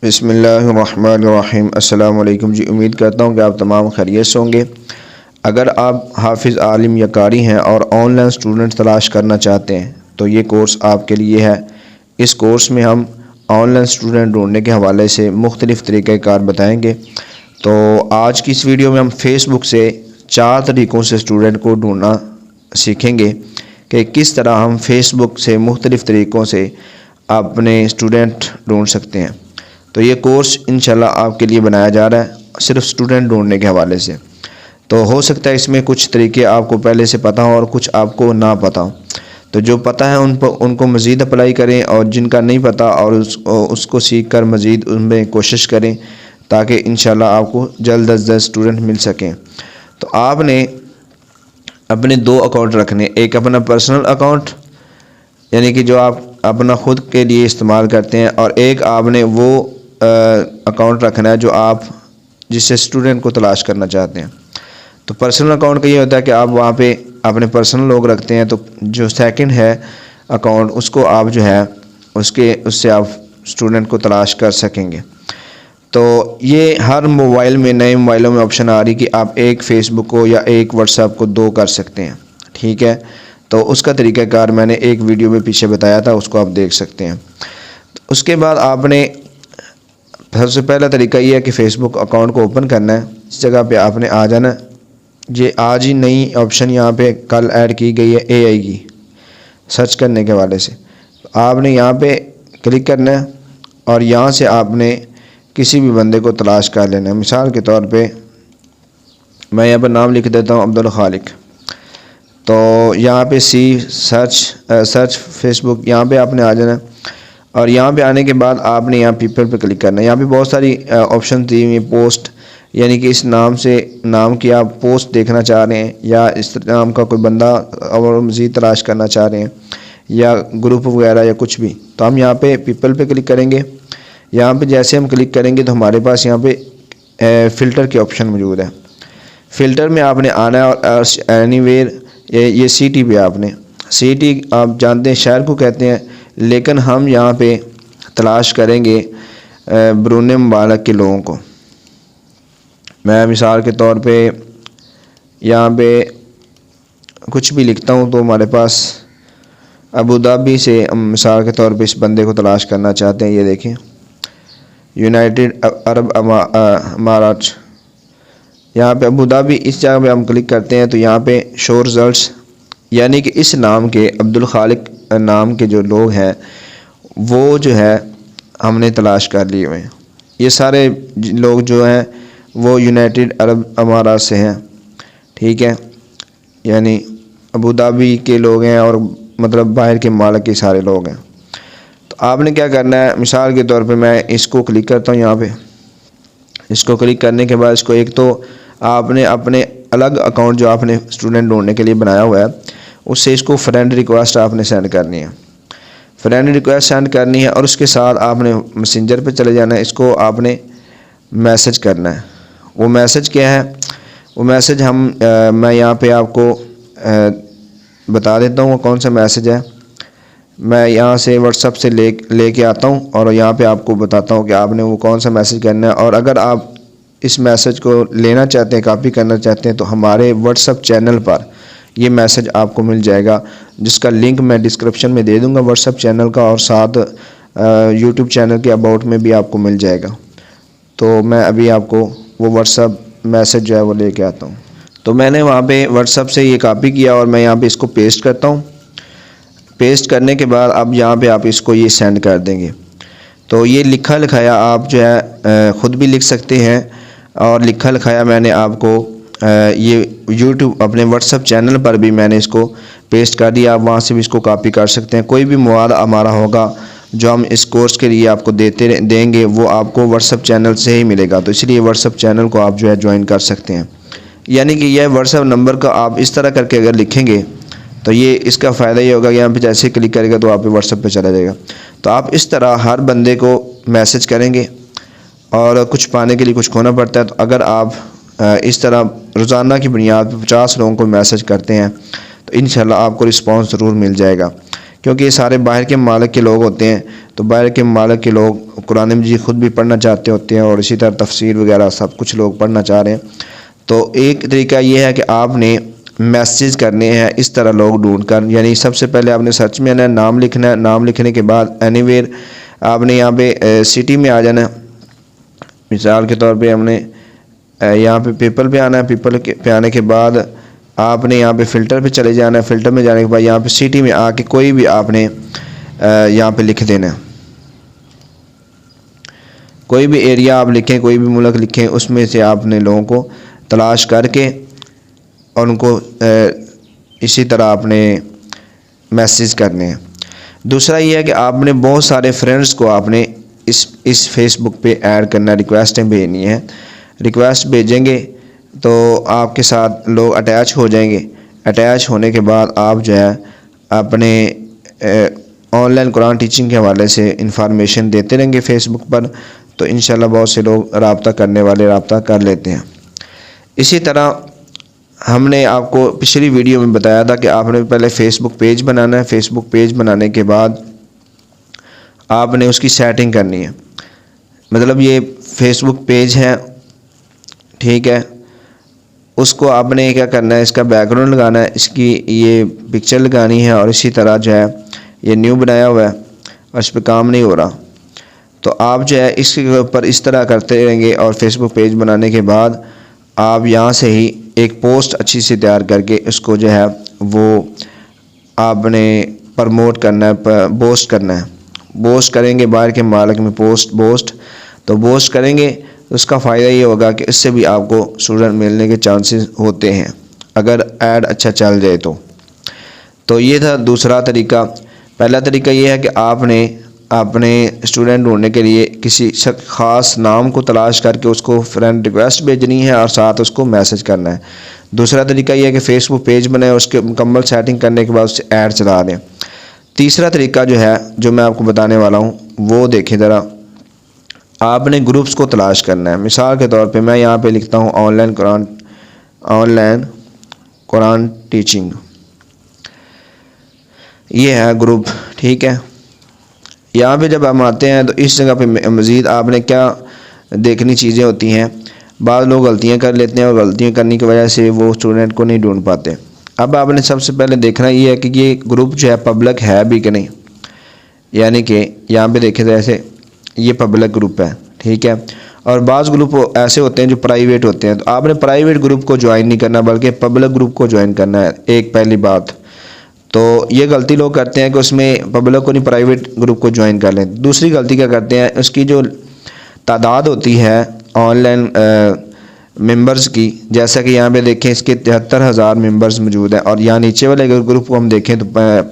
بسم اللہ الرحمن الرحیم۔ السلام علیکم جی، امید کرتا ہوں کہ آپ تمام خیریت سے ہوں گے۔ اگر آپ حافظ، عالم یا قاری ہیں اور آن لائن اسٹوڈنٹ تلاش کرنا چاہتے ہیں تو یہ کورس آپ کے لیے ہے۔ اس کورس میں ہم آن لائن اسٹوڈنٹ ڈھونڈنے کے حوالے سے مختلف طریقہ کار بتائیں گے۔ تو آج کی اس ویڈیو میں ہم فیس بک سے 4 طریقوں سے اسٹوڈنٹ کو ڈھونڈنا سیکھیں گے کہ کس طرح ہم فیس بک سے مختلف طریقوں سے اپنے اسٹوڈنٹ ڈھونڈ سکتے ہیں۔ تو یہ کورس انشاءاللہ آپ کے لیے بنایا جا رہا ہے صرف اسٹوڈنٹ ڈھونڈنے کے حوالے سے۔ تو ہو سکتا ہے اس میں کچھ طریقے آپ کو پہلے سے پتہ ہوں اور کچھ آپ کو نہ پتہ ہوں۔ تو جو پتہ ہے ان کو مزید اپلائی کریں، اور جن کا نہیں پتہ اور اس کو سیکھ کر مزید ان میں کوشش کریں تاکہ انشاءاللہ آپ کو جلد از جلد اسٹوڈنٹ مل سکیں۔ تو آپ نے اپنے 2 اکاؤنٹ رکھنے، ایک اپنا پرسنل اکاؤنٹ یعنی کہ جو آپ اپنا خود کے لیے استعمال کرتے ہیں، اور ایک آپ نے وہ اکاؤنٹ رکھنا ہے جو آپ جس سے اسٹوڈنٹ کو تلاش کرنا چاہتے ہیں۔ تو پرسنل اکاؤنٹ کا یہ ہوتا ہے کہ آپ وہاں پہ اپنے پرسنل لوگ رکھتے ہیں، تو جو سیکنڈ ہے اکاؤنٹ اس کو آپ جو ہے اس سے آپ اسٹوڈنٹ کو تلاش کر سکیں گے۔ تو یہ ہر موبائل میں، نئے موبائلوں میں آپشن آ رہی کہ آپ ایک فیس بک کو یا ایک واٹس ایپ کو 2 کر سکتے ہیں، ٹھیک ہے۔ تو اس کا طریقہ کار میں نے ایک ویڈیو میں پیچھے بتایا تھا، اس کو آپ دیکھ سکتے ہیں۔ اس کے بعد آپ نے سب سے پہلا طریقہ یہ ہے کہ فیس بک اکاؤنٹ کو اوپن کرنا ہے۔ اس جگہ پہ آپ نے آ جانا ہے۔ یہ آج ہی نئی آپشن یہاں پہ کل ایڈ کی گئی ہے اے آئی کی سرچ کرنے کے حوالے سے۔ آپ نے یہاں پہ کلک کرنا ہے اور یہاں سے آپ نے کسی بھی بندے کو تلاش کر لینا ہے۔ مثال کے طور پہ میں یہاں پر نام لکھ دیتا ہوں عبدالخالق۔ تو یہاں پہ سرچ فیس بک، یہاں پہ آپ نے آ جانا ہے، اور یہاں پہ آنے کے بعد آپ نے یہاں پیپل پہ کلک کرنا ہے۔ یہاں پہ بہت ساری آپشن دی ہوئی ہیں۔ پوسٹ یعنی کہ اس نام کی آپ پوسٹ دیکھنا چاہ رہے ہیں، یا اس نام کا کوئی بندہ اور مزید تلاش کرنا چاہ رہے ہیں، یا گروپ وغیرہ یا کچھ بھی، تو ہم یہاں پہ پیپل پہ کلک کریں گے۔ یہاں پہ جیسے ہم کلک کریں گے تو ہمارے پاس یہاں پہ فلٹر کی آپشن موجود ہے۔ فلٹر میں آپ نے آنا ہے، اور اینی ویئر یہ سٹی پہ آپ نے، سٹی آپ جانتے ہیں شہر کو کہتے ہیں، لیکن ہم یہاں پہ تلاش کریں گے بیرون ممالک کے لوگوں کو۔ میں مثال کے طور پہ یہاں پہ کچھ بھی لکھتا ہوں، تو ہمارے پاس ابوظہبی سے ہم مثال کے طور پہ اس بندے کو تلاش کرنا چاہتے ہیں۔ یہ دیکھیں، یونائٹڈ عرب امارات، یہاں پہ ابوظہبی، اس جگہ پہ ہم کلک کرتے ہیں تو یہاں پہ شو ریزلٹس، یعنی کہ اس نام کے عبدالخالق نام کے جو لوگ ہیں وہ جو ہے ہم نے تلاش کر لیے ہوئے ہیں۔ یہ سارے لوگ جو ہیں وہ یونائٹڈ عرب امارات سے ہیں، ٹھیک ہے، یعنی ابوظہبی کے لوگ ہیں، اور مطلب باہر کے ممالک کے سارے لوگ ہیں۔ تو آپ نے کیا کرنا ہے، مثال کے طور پہ میں اس کو کلک کرتا ہوں۔ یہاں پہ اس کو کلک کرنے کے بعد اس کو ایک تو آپ نے اپنے الگ اکاؤنٹ جو آپ نے اسٹوڈنٹ ڈھونڈنے کے لیے بنایا ہوا ہے اس سے اس کو فرینڈ ریکویسٹ آپ نے سینڈ کرنی ہے، فرینڈ ریکویسٹ سینڈ کرنی ہے، اور اس کے ساتھ آپ نے میسنجر پہ چلے جانا ہے۔ اس کو آپ نے میسج کرنا ہے۔ وہ میسج کیا ہے، وہ میسج میں یہاں پہ آپ کو بتا دیتا ہوں وہ کون سا میسج ہے۔ میں یہاں سے واٹس ایپ سے لے کے آتا ہوں، اور یہاں پہ آپ کو بتاتا ہوں کہ آپ نے وہ کون سا میسج کرنا ہے۔ اور اگر آپ اس میسج کو لینا چاہتے ہیں، کاپی کرنا چاہتے ہیں، تو ہمارے واٹس ایپ چینل پر یہ میسج آپ کو مل جائے گا، جس کا لنک میں ڈسکرپشن میں دے دوں گا واٹس ایپ چینل کا، اور ساتھ یوٹیوب چینل کے اباؤٹ میں بھی آپ کو مل جائے گا۔ تو میں ابھی آپ کو وہ واٹس ایپ میسج جو ہے وہ لے کے آتا ہوں۔ تو میں نے وہاں پہ واٹس ایپ سے یہ کاپی کیا، اور میں یہاں پہ اس کو پیسٹ کرتا ہوں۔ پیسٹ کرنے کے بعد اب یہاں پہ آپ اس کو یہ سینڈ کر دیں گے۔ تو یہ لکھا لکھایا آپ جو ہے خود بھی لکھ سکتے ہیں، اور لکھا لکھایا میں نے آپ کو یہ یوٹیوب اپنے واٹس ایپ چینل پر بھی میں نے اس کو پیسٹ کر دیا۔ آپ وہاں سے بھی اس کو کاپی کر سکتے ہیں۔ کوئی بھی مواد ہمارا ہوگا جو ہم اس کورس کے لیے آپ کو دیں گے وہ آپ کو واٹس ایپ چینل سے ہی ملے گا، تو اس لیے واٹس ایپ چینل کو آپ جو ہے جوائن کر سکتے ہیں۔ یعنی کہ یہ واٹس ایپ نمبر کا آپ اس طرح کر کے اگر لکھیں گے تو یہ اس کا فائدہ یہ ہوگا کہ یہاں پہ جیسے کلک کرے گا تو آپ واٹس ایپ پہ چلا جائے گا۔ تو آپ اس طرح ہر بندے کو میسج کریں گے، اور کچھ پانے کے لیے کچھ کھونا پڑتا ہے۔ تو اگر آپ اس طرح روزانہ کی بنیاد پر 50 لوگوں کو میسج کرتے ہیں تو انشاءاللہ آپ کو رسپانس ضرور مل جائے گا، کیونکہ یہ سارے باہر کے ممالک کے لوگ ہوتے ہیں۔ تو باہر کے ممالک کے لوگ قرآن مجید خود بھی پڑھنا چاہتے ہوتے ہیں اور اسی طرح تفسیر وغیرہ سب کچھ لوگ پڑھنا چاہ رہے ہیں۔ تو ایک طریقہ یہ ہے کہ آپ نے میسیج کرنے ہیں اس طرح لوگ ڈھونڈ کر، یعنی سب سے پہلے آپ نے سرچ میں آنا ہے، نام لکھنا ہے، نام لکھنے کے بعد اینی ویئر آپ نے یہاں پہ سٹی میں آ جانا ہے۔ مثال کے طور پہ ہم نے یہاں پہ پیپل پہ آنا ہے، پیپل پہ آنے کے بعد آپ نے یہاں پہ فلٹر پہ چلے جانا ہے، فلٹر میں جانے کے بعد یہاں پہ سٹی میں آ کے کوئی بھی آپ نے یہاں پہ لکھ دینا ہے، کوئی بھی ایریا آپ لکھیں، کوئی بھی ملک لکھیں، اس میں سے آپ نے لوگوں کو تلاش کر کے اور ان کو اسی طرح آپ نے میسیج کرنے ہیں۔ دوسرا یہ ہے کہ آپ نے بہت سارے فرینڈز کو آپ نے اس فیس بک پہ ایڈ کرنا، ریکویسٹیں بھیجنی ہیں۔ ریکویسٹ بھیجیں گے تو آپ کے ساتھ لوگ اٹیچ ہو جائیں گے۔ اٹیچ ہونے کے بعد آپ جو ہے اپنے آن لائن قرآن ٹیچنگ کے حوالے سے انفارمیشن دیتے رہیں گے فیس بک پر، تو انشاءاللہ بہت سے لوگ رابطہ کرنے والے رابطہ کر لیتے ہیں۔ اسی طرح ہم نے آپ کو پچھلی ویڈیو میں بتایا تھا کہ آپ نے پہلے فیس بک پیج بنانا ہے۔ فیس بک پیج بنانے کے بعد آپ نے اس کی سیٹنگ کرنی ہے، مطلب یہ فیس بک پیج ہے، ٹھیک ہے، اس کو آپ نے کیا کرنا ہے، اس کا بیک گراؤنڈ لگانا ہے، اس کی یہ پکچر لگانی ہے، اور اسی طرح جو ہے یہ نیو بنایا ہوا ہے اور اس پہ کام نہیں ہو رہا، تو آپ جو ہے اس کے اوپر اس طرح کرتے رہیں گے۔ اور فیس بک پیج بنانے کے بعد آپ یہاں سے ہی ایک پوسٹ اچھی سی تیار کر کے اس کو جو ہے وہ آپ نے پروموٹ کرنا ہے، بوسٹ کرنا ہے۔ بوسٹ کریں گے باہر کے ممالک میں، بوسٹ کریں گے، اس کا فائدہ یہ ہوگا کہ اس سے بھی آپ کو اسٹوڈنٹ ملنے کے چانسز ہوتے ہیں اگر ایڈ اچھا چل جائے تو یہ تھا دوسرا طریقہ۔ پہلا طریقہ یہ ہے کہ آپ نے اپنے اسٹوڈنٹ ڈھونڈنے کے لیے کسی خاص نام کو تلاش کر کے اس کو فرینڈ ریکویسٹ بھیجنی ہے اور ساتھ اس کو میسج کرنا ہے۔ دوسرا طریقہ یہ ہے کہ فیس بک پیج بنائیں، اس کے مکمل سیٹنگ کرنے کے بعد اس سے ایڈ چلا دیں۔ تیسرا طریقہ جو ہے جو میں آپ کو بتانے والا ہوں وہ دیکھیں ذرا، آپ نے گروپس کو تلاش کرنا ہے۔ مثال کے طور پہ میں یہاں پہ لکھتا ہوں آن لائن قرآن ٹیچنگ، یہ ہے گروپ، ٹھیک ہے۔ یہاں پہ جب ہم آتے ہیں تو اس جگہ پہ مزید آپ نے کیا دیکھنی چیزیں ہوتی ہیں، بعض لوگ غلطیاں کر لیتے ہیں اور غلطیاں کرنے کی وجہ سے وہ اسٹوڈنٹ کو نہیں ڈھونڈ پاتے۔ اب آپ نے سب سے پہلے دیکھنا یہ ہے کہ یہ گروپ جو ہے پبلک ہے بھی کہ نہیں، یعنی کہ یہاں پہ دیکھیں جیسے یہ پبلک گروپ ہے، ٹھیک ہے، اور بعض گروپ ایسے ہوتے ہیں جو پرائیویٹ ہوتے ہیں، تو آپ نے پرائیویٹ گروپ کو جوائن نہیں کرنا بلکہ پبلک گروپ کو جوائن کرنا ہے۔ ایک پہلی بات تو یہ غلطی لوگ کرتے ہیں کہ اس میں پبلک کو نہیں پرائیویٹ گروپ کو جوائن کر لیں۔ دوسری غلطی کیا کرتے ہیں، اس کی جو تعداد ہوتی ہے آن لائن ممبرز کی، جیسا کہ یہاں پہ دیکھیں اس کے 73,000 ممبرز موجود ہیں، اور یہاں نیچے والے اگر گروپ کو ہم دیکھیں تو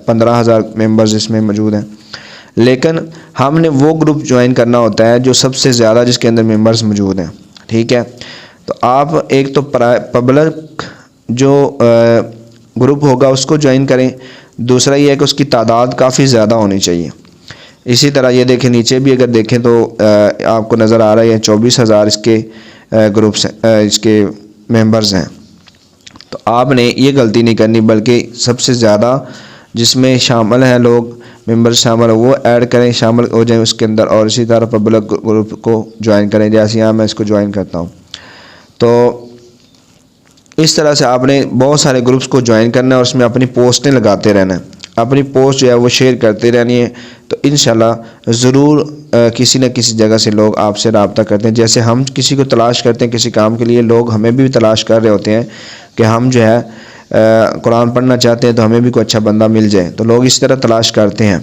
15,000 ممبرز اس میں موجود ہیں، لیکن ہم نے وہ گروپ جوائن کرنا ہوتا ہے جو سب سے زیادہ جس کے اندر ممبرز موجود ہیں، ٹھیک ہے۔ تو آپ ایک تو پبلک جو گروپ ہوگا اس کو جوائن کریں، دوسرا یہ ہے کہ اس کی تعداد کافی زیادہ ہونی چاہیے۔ اسی طرح یہ دیکھیں نیچے بھی اگر دیکھیں تو آپ کو نظر آ رہا ہے 24,000 اس کے گروپس اس کے ممبرز ہیں۔ تو آپ نے یہ غلطی نہیں کرنی بلکہ سب سے زیادہ جس میں شامل ہیں لوگ ممبر شامل وہ ایڈ کریں، شامل ہو جائیں اس کے اندر، اور اسی طرح پبلک گروپ کو جوائن کریں، جیسے یہاں میں اس کو جوائن کرتا ہوں۔ تو اس طرح سے آپ نے بہت سارے گروپس کو جوائن کرنا ہے اور اس میں اپنی پوسٹیں لگاتے رہنا ہے، اپنی پوسٹ جو ہے وہ شیئر کرتے رہنی ہے، تو انشاءاللہ ضرور کسی نہ کسی جگہ سے لوگ آپ سے رابطہ کرتے ہیں۔ جیسے ہم کسی کو تلاش کرتے ہیں کسی کام کے لیے، لوگ ہمیں بھی تلاش کر رہے ہوتے ہیں کہ ہم جو ہے قرآن پڑھنا چاہتے ہیں تو ہمیں بھی کوئی اچھا بندہ مل جائے، تو لوگ اس طرح تلاش کرتے ہیں۔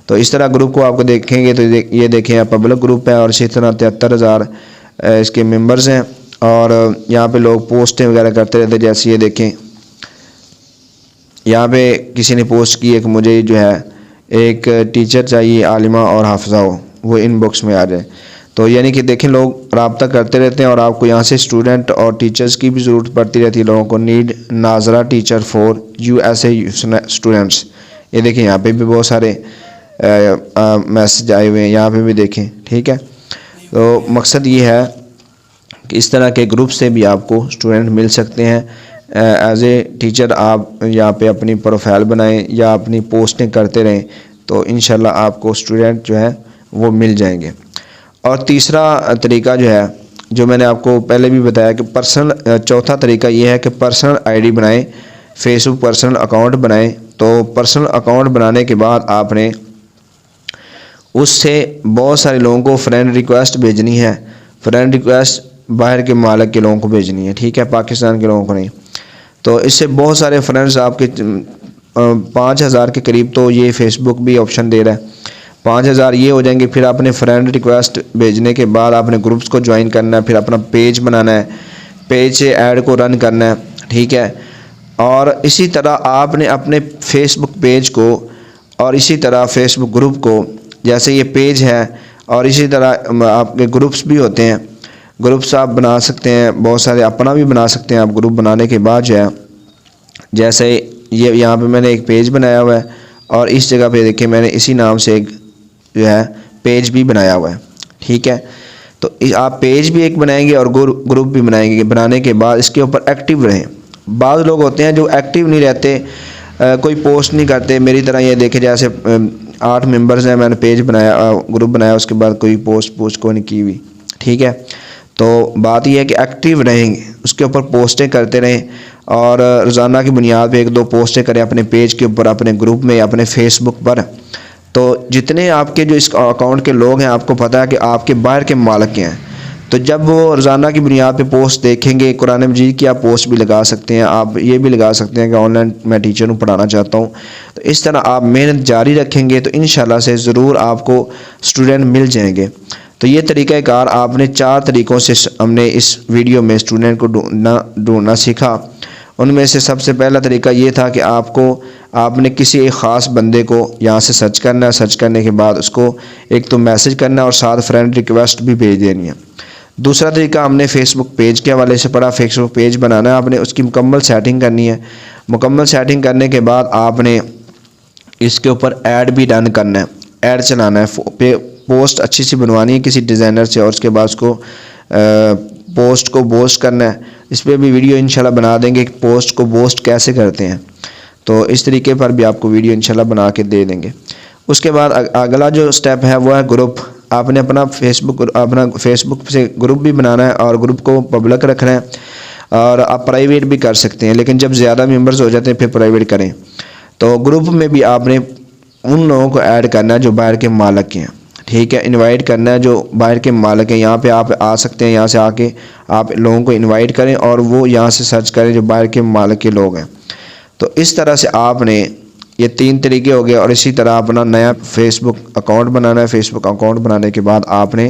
تو اس طرح گروپ کو آپ کو دیکھیں گے تو یہ دیکھیں پبلک گروپ ہے اور اسی طرح 73,000 اس کے ممبرز ہیں، اور یہاں پہ لوگ پوسٹیں وغیرہ کرتے رہتے ہیں۔ جیسے یہ دیکھیں یہاں پہ کسی نے پوسٹ کی ہے کہ مجھے جو ہے ایک ٹیچر چاہیے عالمہ اور حافظہ ہو، وہ ان باکس میں آ جائے، تو یعنی کہ دیکھیں لوگ رابطہ کرتے رہتے ہیں، اور آپ کو یہاں سے اسٹوڈنٹ اور ٹیچرز کی بھی ضرورت پڑتی رہتی ہے۔ لوگوں کو نیڈ ناظرہ ٹیچر فور USA اسٹوڈنٹس، یہ دیکھیں یہاں پہ بھی بہت سارے میسج آئے ہوئے ہیں، یہاں پہ بھی دیکھیں، ٹھیک ہے۔ تو مقصد یہ ہے کہ اس طرح کے گروپ سے بھی آپ کو اسٹوڈنٹ مل سکتے ہیں۔ ایز اے ٹیچر آپ یہاں پہ اپنی پروفائل بنائیں یا اپنی پوسٹیں کرتے رہیں تو انشاءاللہ آپ کو اسٹوڈنٹ جو ہے وہ مل جائیں گے۔ اور تیسرا طریقہ جو ہے جو میں نے آپ کو پہلے بھی بتایا کہ چوتھا طریقہ یہ ہے کہ پرسنل آئی ڈی بنائیں، فیس بک پرسنل اکاؤنٹ بنائیں۔ تو پرسنل اکاؤنٹ بنانے کے بعد آپ نے اس سے بہت سارے لوگوں کو فرینڈ ریکویسٹ بھیجنی ہے۔ فرینڈ ریکویسٹ باہر کے ممالک کے لوگوں کو بھیجنی ہے، ٹھیک ہے، پاکستان کے لوگوں کو نہیں۔ تو اس سے بہت سارے فرینڈز آپ کے 5000 کے قریب تو یہ فیس بک بھی آپشن دے رہا ہے، 5000 یہ ہو جائیں گے۔ پھر آپ نے فرینڈ ریکویسٹ بھیجنے کے بعد آپ نے گروپس کو جوائن کرنا ہے، پھر اپنا پیج بنانا ہے، پیج سے ایڈ کو رن کرنا ہے، ٹھیک ہے۔ اور اسی طرح آپ نے اپنے فیس بک پیج کو اور اسی طرح فیس بک گروپ کو، جیسے یہ پیج ہے اور اسی طرح آپ کے گروپس بھی ہوتے ہیں، گروپس آپ بنا سکتے ہیں، بہت سارے اپنا بھی بنا سکتے ہیں آپ۔ گروپ بنانے کے بعد جو ہے جیسے یہ یہاں پہ میں نے ایک پیج بنایا ہوا ہے اور اس جگہ پہ دیکھیں میں نے اسی نام سے ایک جو ہے پیج بھی بنایا ہوا ہے، ٹھیک ہے۔ تو آپ پیج بھی ایک بنائیں گے اور گروپ بھی بنائیں گے۔ بنانے کے بعد اس کے اوپر ایکٹیو رہیں۔ بعض لوگ ہوتے ہیں جو ایکٹیو نہیں رہتے، کوئی پوسٹ نہیں کرتے، میری طرح یہ دیکھے جیسے 8 ممبرز ہیں، میں نے پیج بنایا، گروپ بنایا، اس کے بعد کوئی پوسٹ کو نہیں کی ہوئی، ٹھیک ہے۔ تو بات یہ ہے کہ ایکٹیو رہیں گے، اس کے اوپر پوسٹیں کرتے رہیں اور روزانہ کی بنیاد پہ 1-2 پوسٹیں کریں اپنے پیج کے اوپر، اپنے گروپ میں، اپنے فیس بک پر۔ تو جتنے آپ کے جو اس اکاؤنٹ کے لوگ ہیں، آپ کو پتہ ہے کہ آپ کے باہر کے ممالک کے ہیں، تو جب وہ روزانہ کی بنیاد پہ پوسٹ دیکھیں گے، قرآن مجید کی آپ پوسٹ بھی لگا سکتے ہیں، آپ یہ بھی لگا سکتے ہیں کہ آن لائن میں ٹیچر ہوں، پڑھانا چاہتا ہوں۔ تو اس طرح آپ محنت جاری رکھیں گے تو انشاءاللہ سے ضرور آپ کو اسٹوڈنٹ مل جائیں گے۔ تو یہ طریقہ کار آپ نے 4 طریقوں سے ہم نے اس ویڈیو میں اسٹوڈنٹ کو ڈھونڈنا سیکھا۔ ان میں سے سب سے پہلا طریقہ یہ تھا کہ آپ نے کسی ایک خاص بندے کو یہاں سے سرچ کرنا ہے، سرچ کرنے کے بعد اس کو ایک تو میسج کرنا ہے اور ساتھ فرینڈ ریکویسٹ بھی بھیج دینی ہے۔ دوسرا طریقہ ہم نے فیس بک پیج کے حوالے سے پڑھا۔ فیس بک پیج بنانا ہے آپ نے، اس کی مکمل سیٹنگ کرنی ہے۔ مکمل سیٹنگ کرنے کے بعد آپ نے اس کے اوپر ایڈ بھی ڈن کرنا ہے، ایڈ چلانا ہے، پوسٹ اچھی سی بنوانی ہے کسی ڈیزائنر سے، اور اس کے بعد اس کو پوسٹ کو بوسٹ کرنا ہے۔ اس پہ بھی ویڈیو انشاءاللہ بنا دیں گے کہ پوسٹ کو بوسٹ کیسے کرتے ہیں، تو اس طریقے پر بھی آپ کو ویڈیو انشاءاللہ بنا کے دے دیں گے۔ اس کے بعد اگلا جو سٹیپ ہے وہ ہے گروپ۔ آپ نے اپنا فیس بک سے گروپ بھی بنانا ہے اور گروپ کو پبلک رکھنا ہے، اور آپ پرائیویٹ بھی کر سکتے ہیں، لیکن جب زیادہ ممبرز ہو جاتے ہیں پھر پرائیویٹ کریں۔ تو گروپ میں بھی آپ نے ان لوگوں کو ایڈ کرنا ہے جو باہر کے ممالک کے ہیں، ٹھیک ہے، انوائٹ کرنا ہے جو باہر کے ممالک ہیں۔ یہاں پہ آپ آ سکتے ہیں، یہاں سے آ کے آپ لوگوں کو انوائٹ کریں اور وہ یہاں سے سرچ کریں جو باہر کے ممالک کے لوگ ہیں۔ تو اس طرح سے آپ نے یہ 3 طریقے ہو گئے، اور اسی طرح اپنا نیا فیس بک اکاؤنٹ بنانا ہے۔ فیس بک اکاؤنٹ بنانے کے بعد آپ نے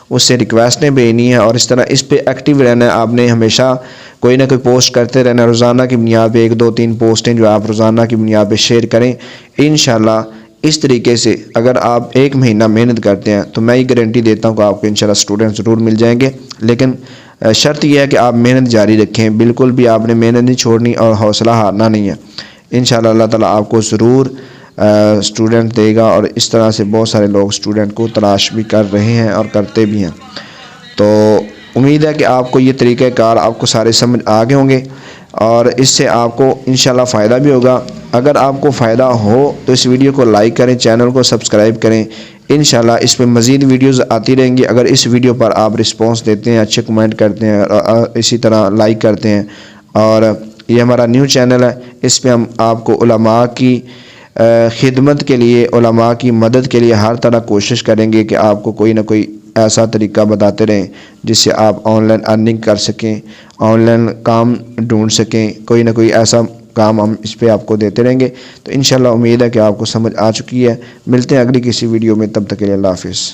اس سے ریکویسٹیں بھیجنی ہے، اور اس طرح اس پہ ایکٹیو رہنا ہے۔ آپ نے ہمیشہ کوئی نہ کوئی پوسٹ کرتے رہنا ہے، روزانہ کی بنیاد پہ 1-2-3 پوسٹیں جو آپ روزانہ کی بنیاد پہ شیئر کریں۔ انشاءاللہ اس طریقے سے اگر آپ 1 مہینہ محنت کرتے ہیں تو میں یہ گارنٹی دیتا ہوں کہ آپ کو انشاءاللہ اسٹوڈنٹ ضرور مل جائیں گے، لیکن شرط یہ ہے کہ آپ محنت جاری رکھیں، بالکل بھی آپ نے محنت نہیں چھوڑنی اور حوصلہ ہارنا نہیں ہے۔ انشاءاللہ اللہ تعالیٰ آپ کو ضرور اسٹوڈنٹ دے گا، اور اس طرح سے بہت سارے لوگ اسٹوڈنٹ کو تلاش بھی کر رہے ہیں اور کرتے بھی ہیں۔ تو امید ہے کہ آپ کو یہ طریقہ کار آپ کو سارے سمجھ آ گئے ہوں گے، اور اس سے آپ کو انشاءاللہ فائدہ بھی ہوگا۔ اگر آپ کو فائدہ ہو تو اس ویڈیو کو لائک کریں، چینل کو سبسکرائب کریں۔ انشاءاللہ اس پہ مزید ویڈیوز آتی رہیں گی۔ اگر اس ویڈیو پر آپ رسپانس دیتے ہیں، اچھے کمنٹ کرتے ہیں، اور اسی طرح لائک کرتے ہیں، اور یہ ہمارا نیو چینل ہے، اس پہ ہم آپ کو علماء کی خدمت کے لیے، علماء کی مدد کے لیے ہر طرح کوشش کریں گے کہ آپ کو کوئی نہ کوئی ایسا طریقہ بتاتے رہیں جس سے آپ آن لائن ارننگ کر سکیں، آن لائن کام ڈھونڈ سکیں، کوئی نہ کوئی ایسا کام ہم اس پہ آپ کو دیتے رہیں گے۔ تو انشاءاللہ امید ہے کہ آپ کو سمجھ آ چکی ہے۔ ملتے ہیں اگلی کسی ویڈیو میں، تب تک کے لیے اللہ حافظ۔